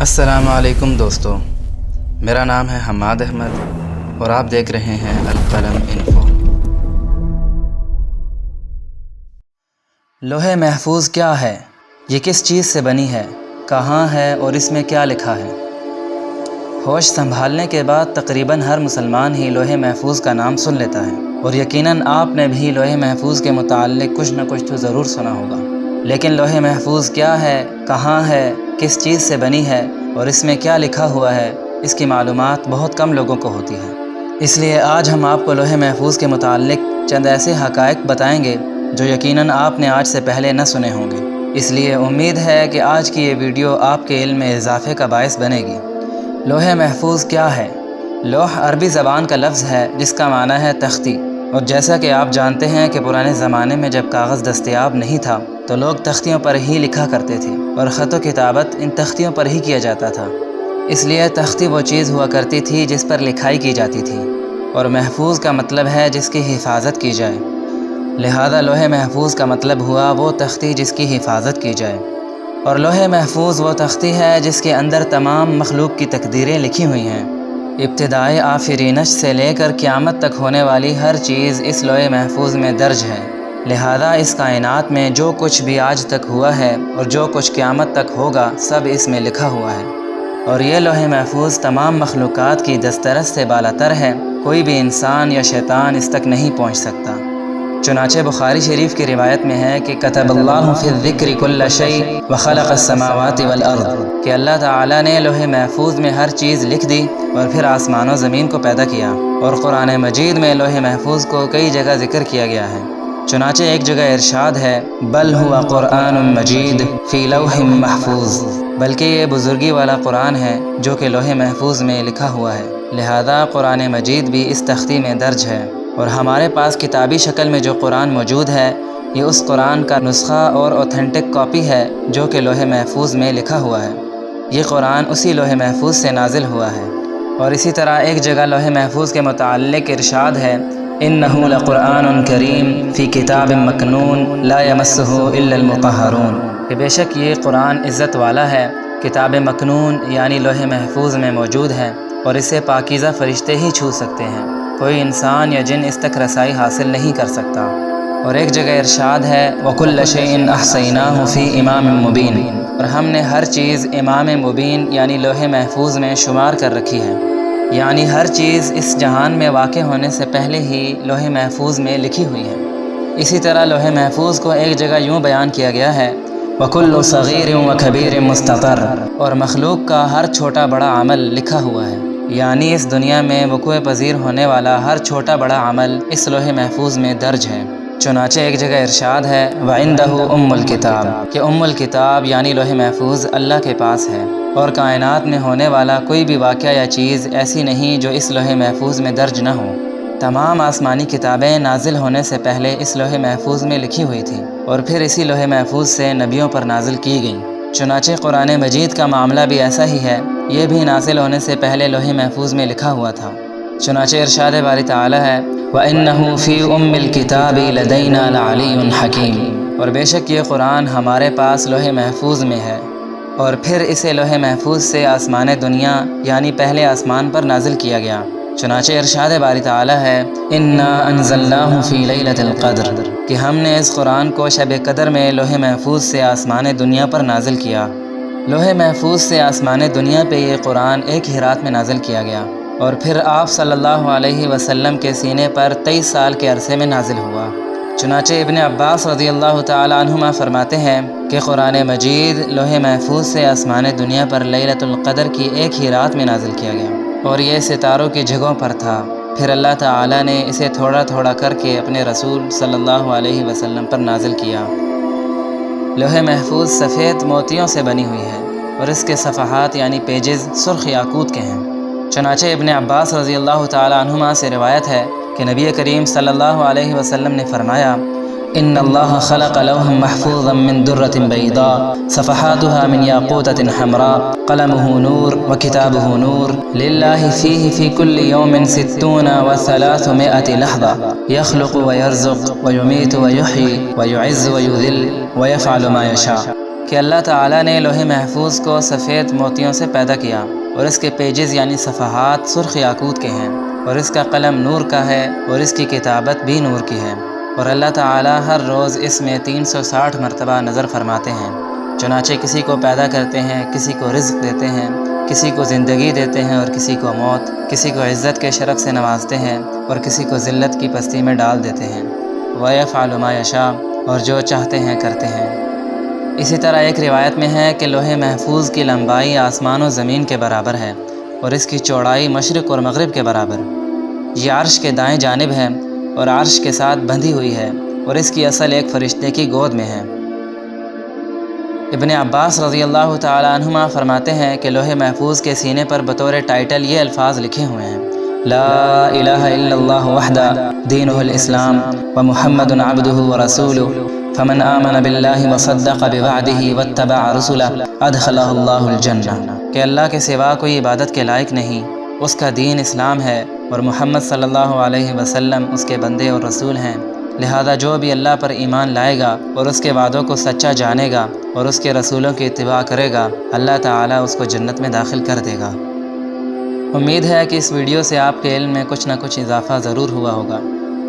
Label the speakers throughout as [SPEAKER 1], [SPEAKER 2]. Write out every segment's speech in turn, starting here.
[SPEAKER 1] السلام علیکم دوستو، میرا نام ہے حماد احمد اور آپ دیکھ رہے ہیں القلم انفو۔ لوح محفوظ کیا ہے؟ یہ کس چیز سے بنی ہے؟ کہاں ہے اور اس میں کیا لکھا ہے؟ ہوش سنبھالنے کے بعد تقریباً ہر مسلمان ہی لوح محفوظ کا نام سن لیتا ہے، اور یقیناً آپ نے بھی لوح محفوظ کے متعلق کچھ نہ کچھ تو ضرور سنا ہوگا۔ لیکن لوح محفوظ کیا ہے، کہاں ہے، کس چیز سے بنی ہے اور اس میں کیا لکھا ہوا ہے، اس کی معلومات بہت کم لوگوں کو ہوتی ہے۔ اس لیے آج ہم آپ کو لوح محفوظ کے متعلق چند ایسے حقائق بتائیں گے جو یقیناً آپ نے آج سے پہلے نہ سنے ہوں گے۔ اس لیے امید ہے کہ آج کی یہ ویڈیو آپ کے علم میں اضافے کا باعث بنے گی۔ لوح محفوظ کیا ہے؟ لوح عربی زبان کا لفظ ہے جس کا معنی ہے تختی، اور جیسا کہ آپ جانتے ہیں کہ پرانے زمانے میں جب کاغذ دستیاب نہیں تھا تو لوگ تختیوں پر ہی لکھا کرتے تھے، اور خط و کتابت ان تختیوں پر ہی کیا جاتا تھا۔ اس لیے تختی وہ چیز ہوا کرتی تھی جس پر لکھائی کی جاتی تھی، اور محفوظ کا مطلب ہے جس کی حفاظت کی جائے۔ لہذا لوح محفوظ کا مطلب ہوا وہ تختی جس کی حفاظت کی جائے، اور لوح محفوظ وہ تختی ہے جس کے اندر تمام مخلوق کی تقدیریں لکھی ہوئی ہیں۔ ابتدائے آفرینش سے لے کر قیامت تک ہونے والی ہر چیز اس لوح محفوظ میں درج ہے۔ لہذا اس کائنات میں جو کچھ بھی آج تک ہوا ہے اور جو کچھ قیامت تک ہوگا سب اس میں لکھا ہوا ہے، اور یہ لوح محفوظ تمام مخلوقات کی دسترس سے بالاتر ہے۔ کوئی بھی انسان یا شیطان اس تک نہیں پہنچ سکتا۔ چنانچہ بخاری شریف کی روایت میں ہے کہ کتب اللہ فی الذکر کل شیء وخلق السماوات والارض، کہ اللہ تعالیٰ نے لوح محفوظ میں ہر چیز لکھ دی اور پھر آسمان و زمین کو پیدا کیا۔ اور قرآن مجید میں لوح محفوظ کو کئی جگہ ذکر کیا گیا ہے۔ چنانچہ ایک جگہ ارشاد ہے بل ہوا قرآن مجید فی لوح محفوظ، بلکہ یہ بزرگی والا قرآن ہے جو کہ لوح محفوظ میں لکھا ہوا ہے۔ لہذا قرآن مجید بھی اس تختی میں درج ہے، اور ہمارے پاس کتابی شکل میں جو قرآن موجود ہے یہ اس قرآن کا نسخہ اور اوتھینٹک کاپی ہے جو کہ لوح محفوظ میں لکھا ہوا ہے۔ یہ قرآن اسی لوح محفوظ سے نازل ہوا ہے۔ اور اسی طرح ایک جگہ لوح محفوظ کے متعلق ارشاد ہے انہ لقرآن کریم فی کتاب مکنون لا یمسہ الا المطہرون، کہ بے شک یہ قرآن عزت والا ہے، کتاب مکنون یعنی لوح محفوظ میں موجود ہے، اور اسے پاکیزہ فرشتے ہی چھو سکتے ہیں، کوئی انسان یا جن اس تک رسائی حاصل نہیں کر سکتا۔ اور ایک جگہ ارشاد ہے وَكُلَّ شَيْءٍ أَحْصَيْنَاهُ فِي إِمَامٍ مُبِينٍ، اور ہم نے ہر چیز امام مبین یعنی لوح محفوظ میں شمار کر رکھی ہے، یعنی ہر چیز اس جہان میں واقع ہونے سے پہلے ہی لوح محفوظ میں لکھی ہوئی ہے۔ اسی طرح لوح محفوظ کو ایک جگہ یوں بیان کیا گیا ہے وَكُلُّ صَغِيرٍ وَكَبِيرٍ مُسْتَطَرٍ، اور مخلوق کا ہر چھوٹا بڑا عمل لکھا ہوا ہے، یعنی اس دنیا میں وقوع پذیر ہونے والا ہر چھوٹا بڑا عمل اس لوح محفوظ میں درج ہے۔ چنانچہ ایک جگہ ارشاد ہے وَعِندَهُ أُمُّ الْكِتَابِ، کہ ام الکتاب یعنی لوح محفوظ اللہ کے پاس ہے، اور کائنات میں ہونے والا کوئی بھی واقعہ یا چیز ایسی نہیں جو اس لوح محفوظ میں درج نہ ہو۔ تمام آسمانی کتابیں نازل ہونے سے پہلے اس لوح محفوظ میں لکھی ہوئی تھی، اور پھر اسی لوح محفوظ سے نبیوں پر نازل کی گئیں۔ چنانچہ قرآن مجید کا معاملہ بھی ایسا ہی ہے، یہ بھی نازل ہونے سے پہلے لوح محفوظ میں لکھا ہوا تھا۔ چنانچہ ارشاد باری تعالی ہے وَإِنَّهُ فِي أُمِّ الْكِتَابِ لَدَيْنَا لَعَلِيٌّ حَكِيمٌ، اور بے شک یہ قرآن ہمارے پاس لوح محفوظ میں ہے، اور پھر اسے لوح محفوظ سے آسمان دنیا یعنی پہلے آسمان پر نازل کیا گیا۔ چنانچہ ارشاد باری تعالی ہے إِنَّا أَنزَلْنَاهُ فِي لَيْلَةِ الْقَدْرِ، کہ ہم نے اس قرآن کو شب قدر میں لوح محفوظ سے آسمان دنیا پر نازل کیا۔ لوح محفوظ سے آسمان دنیا پہ یہ قرآن ایک ہی رات میں نازل کیا گیا، اور پھر آپ صلی اللہ علیہ وسلم کے سینے پر 23 سال کے عرصے میں نازل ہوا۔ چنانچہ ابن عباس رضی اللہ تعالی عنہما فرماتے ہیں کہ قرآن مجید لوح محفوظ سے آسمان دنیا پر لیلۃ القدر کی ایک ہی رات میں نازل کیا گیا، اور یہ ستاروں کی جگہوں پر تھا۔ پھر اللہ تعالی نے اسے تھوڑا تھوڑا کر کے اپنے رسول صلی اللہ علیہ وسلم پر نازل کیا۔ لوح محفوظ سفید موتیوں سے بنی ہوئی ہے، اور اس کے صفحات یعنی پیجز سرخ یاقوت کے ہیں۔ چنانچہ ابن عباس رضی اللہ تعالی عنہما سے روایت ہے کہ نبی کریم صلی اللہ علیہ وسلم نے فرمایا ان اللہ خلق لوحا محفوظا من درۃ بیضاء صفحاتها من یاقوتۃ حمراء قلمه نور وکتابه نور للہ فیہ فی کل یوم 60 و300 لحظة یخلق ویرزق ویمیت ویحیی ویعز ویذل ویفعل ما یشاء۔ کہ اللہ تعالیٰ نے لوح محفوظ کو سفید موتیوں سے پیدا کیا اور اس کے پیجز یعنی صفحات سرخ یاقوت کے ہیں، اور اس کا قلم نور کا ہے اور اس کی کتابت بھی نور کی ہے، اور اللہ تعالیٰ ہر روز اس میں 360 مرتبہ نظر فرماتے ہیں۔ چنانچہ کسی کو پیدا کرتے ہیں، کسی کو رزق دیتے ہیں، کسی کو زندگی دیتے ہیں اور کسی کو موت، کسی کو عزت کے شرف سے نوازتے ہیں اور کسی کو ذلت کی پستی میں ڈال دیتے ہیں۔ وَيَفْعَلُ مَا يَشَاءُ، اور جو چاہتے ہیں کرتے ہیں۔ اسی طرح ایک روایت میں ہے کہ لوح محفوظ کی لمبائی آسمان و زمین کے برابر ہے اور اس کی چوڑائی مشرق اور مغرب کے برابر۔ یہ عرش کے دائیں جانب ہے اور عرش کے ساتھ بندھی ہوئی ہے اور اس کی اصل ایک فرشتے کی گود میں ہے۔ ابن عباس رضی اللہ تعالی عنہما فرماتے ہیں کہ لوح محفوظ کے سینے پر بطور ٹائٹل یہ الفاظ لکھے ہوئے ہیں: لا الہ الا اللہ وحدہ دینہ الاسلام ومحمد عبدہ ورسولہ فمن آمن باللہ وصدق بوعدہ واتبع رسلہ ادخلہ اللہ الجنہ، کہ اللہ کے سوا کوئی عبادت کے لائق نہیں، اس کا دین اسلام ہے اور محمد صلی اللہ علیہ وسلم اس کے بندے اور رسول ہیں، لہذا جو بھی اللہ پر ایمان لائے گا اور اس کے وعدوں کو سچا جانے گا اور اس کے رسولوں کی اتباع کرے گا، اللہ تعالیٰ اس کو جنت میں داخل کر دے گا۔ امید ہے کہ اس ویڈیو سے آپ کے علم میں کچھ نہ کچھ اضافہ ضرور ہوا ہوگا۔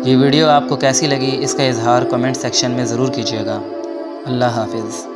[SPEAKER 1] یہ ویڈیو آپ کو کیسی لگی اس کا اظہار کمنٹ سیکشن میں ضرور کیجیے گا۔ اللہ حافظ۔